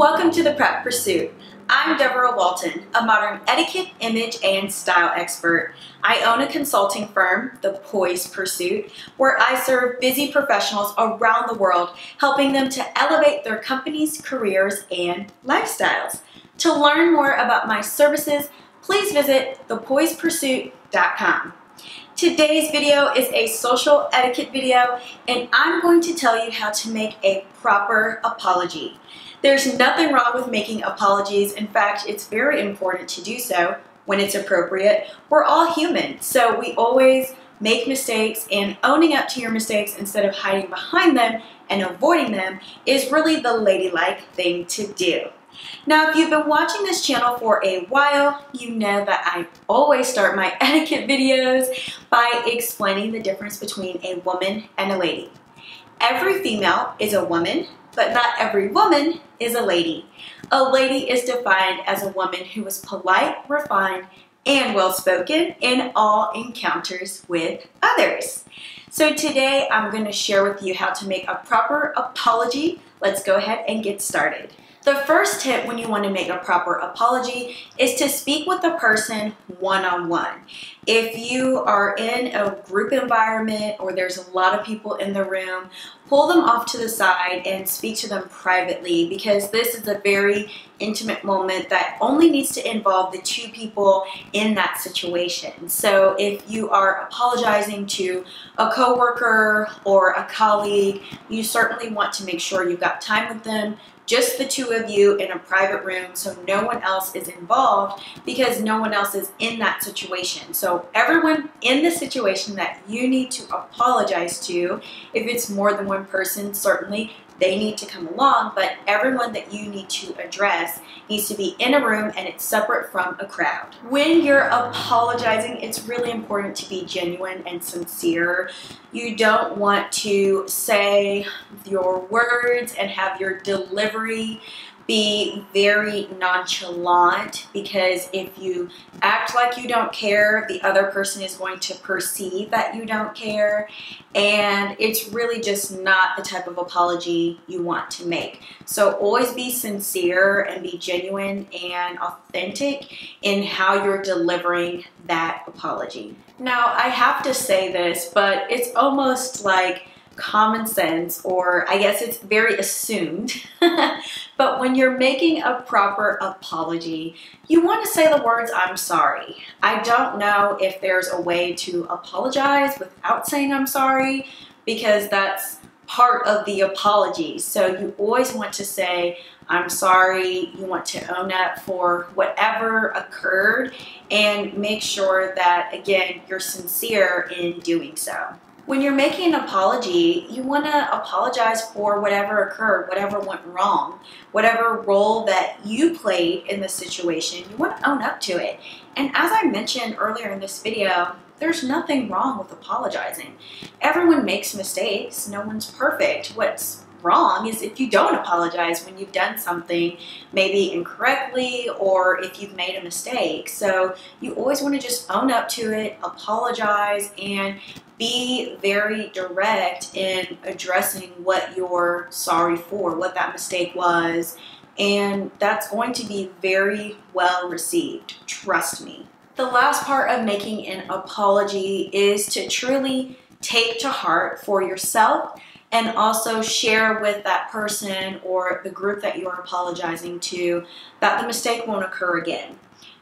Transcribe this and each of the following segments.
Welcome to the Prep Pursuit. I'm Deborah Walton, a modern etiquette, image, and style expert. I own a consulting firm, The Poised Pursuit, where I serve busy professionals around the world, helping them to elevate their companies, careers, and lifestyles. To learn more about my services, please visit thepoisedpursuit.com. Today's video is a social etiquette video, and I'm going to tell you how to make a proper apology. There's nothing wrong with making apologies. In fact, it's very important to do so when it's appropriate. We're all human, so we always make mistakes, and owning up to your mistakes instead of hiding behind them and avoiding them is really the ladylike thing to do. Now, if you've been watching this channel for a while, you know that I always start my etiquette videos by explaining the difference between a woman and a lady. Every female is a woman, but not every woman is a lady. A lady is defined as a woman who is polite, refined, and well-spoken in all encounters with others. So today I'm going to share with you how to make a proper apology. Let's go ahead and get started. The first tip when you want to make a proper apology is to speak with the person one-on-one. If you are in a group environment or there's a lot of people in the room, pull them off to the side and speak to them privately, because this is a very intimate moment that only needs to involve the two people in that situation. So if you are apologizing to a coworker or a colleague, you certainly want to make sure you've got time with them, just the two of you in a private room, so no one else is involved, because no one else is in that situation. So everyone in the situation that you need to apologize to, if it's more than one person, certainly they need to come along, but everyone that you need to address needs to be in a room and it's separate from a crowd. When you're apologizing, it's really important to be genuine and sincere. You don't want to say your words and have your delivery be very nonchalant, because if you act like you don't care, the other person is going to perceive that you don't care, and it's really just not the type of apology you want to make. So always be sincere and be genuine and authentic in how you're delivering that apology. Now, I have to say this, but it's almost like common sense, or I guess it's very assumed, but when you're making a proper apology, you want to say the words, "I'm sorry." I don't know if there's a way to apologize without saying "I'm sorry," because that's part of the apology. So you always want to say, "I'm sorry." You want to own up for whatever occurred and make sure that, again, you're sincere in doing so. When you're making an apology, you want to apologize for whatever occurred, whatever went wrong, whatever role that you played in the situation. You want to own up to it. And as I mentioned earlier in this video, there's nothing wrong with apologizing. Everyone makes mistakes. No one's perfect. What's wrong is if you don't apologize when you've done something maybe incorrectly, or if you've made a mistake. So you always want to just own up to it, apologize, and be very direct in addressing what you're sorry for, what that mistake was, and that's going to be very well received, trust me. The last part of making an apology is to truly take to heart for yourself and also share with that person or the group that you're apologizing to that the mistake won't occur again.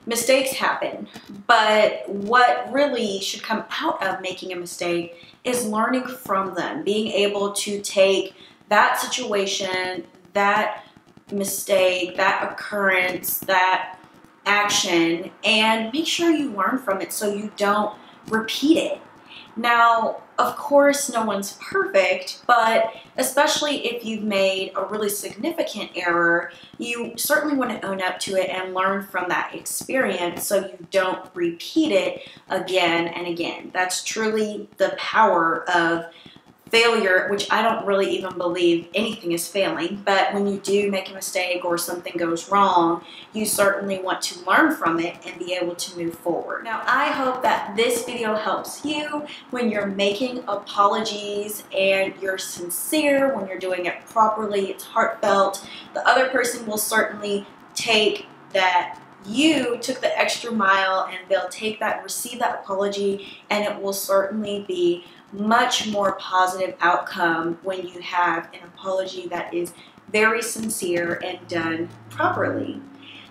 Mistakes happen, but what really should come out of making a mistake is learning from them, being able to take that situation, that mistake, that occurrence, that action, and make sure you learn from it so you don't repeat it. Now, of course, no one's perfect, but especially if you've made a really significant error, you certainly want to own up to it and learn from that experience so you don't repeat it again and again. That's truly the power of failure, which I don't really even believe anything is failing, but when you do make a mistake or something goes wrong, you certainly want to learn from it and be able to move forward. Now, I hope that this video helps you when you're making apologies and you're sincere, when you're doing it properly, it's heartfelt. The other person will certainly take that you took the extra mile, and they'll take that, receive that apology, and it will certainly be much more positive outcome when you have an apology that is very sincere and done properly.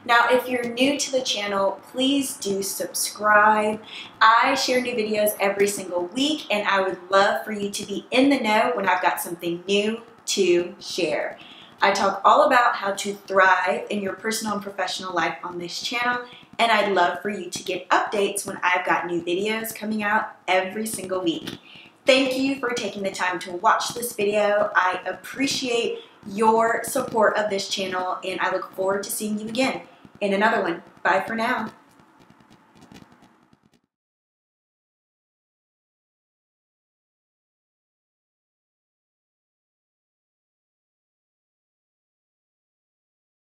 Now, if you're new to the channel, please do subscribe. I share new videos every single week, and I would love for you to be in the know when I've got something new to share. I talk all about how to thrive in your personal and professional life on this channel, and I'd love for you to get updates when I've got new videos coming out every single week. Thank you for taking the time to watch this video. I appreciate your support of this channel, and I look forward to seeing you again in another one. Bye for now.